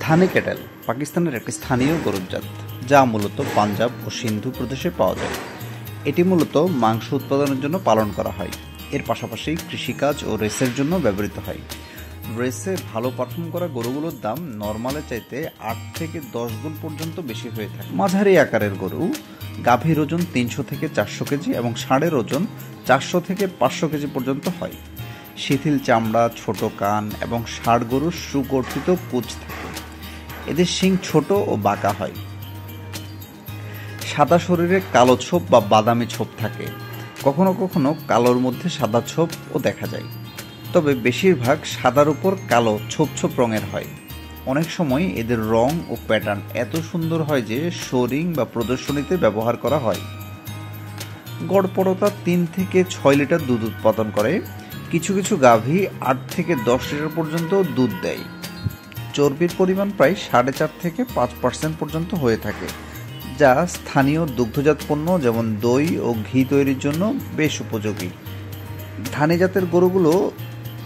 ধানে ক্যাটেল পাকিস্তানের একটি স্থানীয় গরুর জাত, যা মূলত পাঞ্জাব ও সিন্ধু প্রদেশে পাওয়া যায়। এটি মূলত মাংস উৎপাদনের জন্য পালন করা হয়। এর পাশাপাশি কৃষিকাজ ও রেসের জন্য ব্যবহৃত হয়। রেসে ভালো পারফর্ম করা গরুগুলোর দাম নর্মালের চাইতে ৮ থেকে ১০ গুণ পর্যন্ত বেশি হয়ে থাকে। মাঝারি আকারের গরু, গাভীর ওজন ৩০০ থেকে ৪০০ কেজি এবং ষাঁড়ের ওজন ৪০০ থেকে ৫০০ কেজি পর্যন্ত হয়। শিথিল চামড়া, ছোট কান এবং ষাঁড় গরুর সুগঠিত পুঁজ থাকে। এদের শিং ছোট ও বাঁকা হয়। সাদা শরীরে কালো ছোপ বা বাদামি ছোপ থাকে। কখনো কখনো কালোর মধ্যে সাদা ছোপও দেখা যায়, তবে বেশিরভাগ সাদার উপর কালো ছোপ ছোপ রঙের হয়। অনেক সময় এদের রং ও প্যাটার্ন এত সুন্দর হয় যে শোরিং বা প্রদর্শনীতে ব্যবহার করা হয়। গড়পড়তা ৩ থেকে ৬ লিটার দুধ উৎপাদন করে। কিছু কিছু গাভী ৮ থেকে ১০ লিটার পর্যন্ত দুধ দেয়। চর্বির পরিমাণ প্রায় ৪.৫ থেকে ৫% পর্যন্ত হয়ে থাকে, যা স্থানীয় দুগ্ধজাত পণ্য যেমন দই ও ঘি তৈরির জন্য বেশ উপযোগী। ধানী জাতের গরুগুলো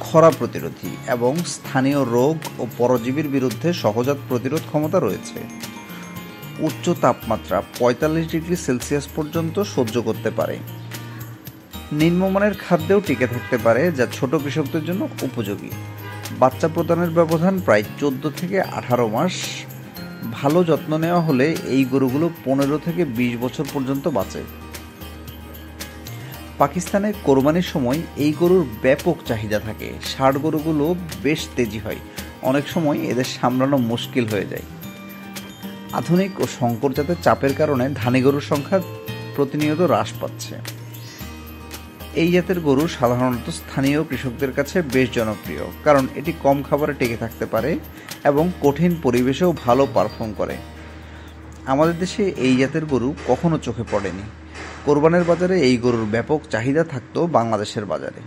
খরা প্রতিরোধী এবং স্থানীয় রোগ ও পরজীবীর বিরুদ্ধে সহজাত প্রতিরোধ ক্ষমতা রয়েছে। উচ্চ তাপমাত্রা ৪৫ ডিগ্রি সেলসিয়াস পর্যন্ত সহ্য করতে পারে। নিম্নমানের খাদ্যেও টিকে থাকতে পারে, যা ছোট কৃষকদের জন্য উপযোগী। বাচ্চা প্রদানের ব্যবধান প্রায় ১৪ থেকে ১৮ মাস। ভালো যত্ন নেওয়া হলে এই গরুগুলো ১৫ থেকে ২০ বছর পর্যন্ত বাঁচে। পাকিস্তানে কোরবানির সময় এই গরুর ব্যাপক চাহিদা থাকে। ষাঁড় গরুগুলো বেশ তেজি হয়, অনেক সময় এদের সামলানো মুশকিল হয়ে যায়। আধুনিক ও সংকর জাতের চাপের কারণে ধানী গরুর সংখ্যা প্রতিনিয়ত হ্রাস পাচ্ছে। এই জাতের গরু সাধারণত স্থানীয় কৃষকদের কাছে বেশ জনপ্রিয়, কারণ এটি কম খাবারে টিকে থাকতে পারে এবং কঠিন পরিবেশেও ভালো পারফর্ম করে। আমাদের দেশে এই জাতের গরু কখনো চোখে পড়েনি। কোরবানির বাজারে এই গরুর ব্যাপক চাহিদা থাকতো বাংলাদেশের বাজারে।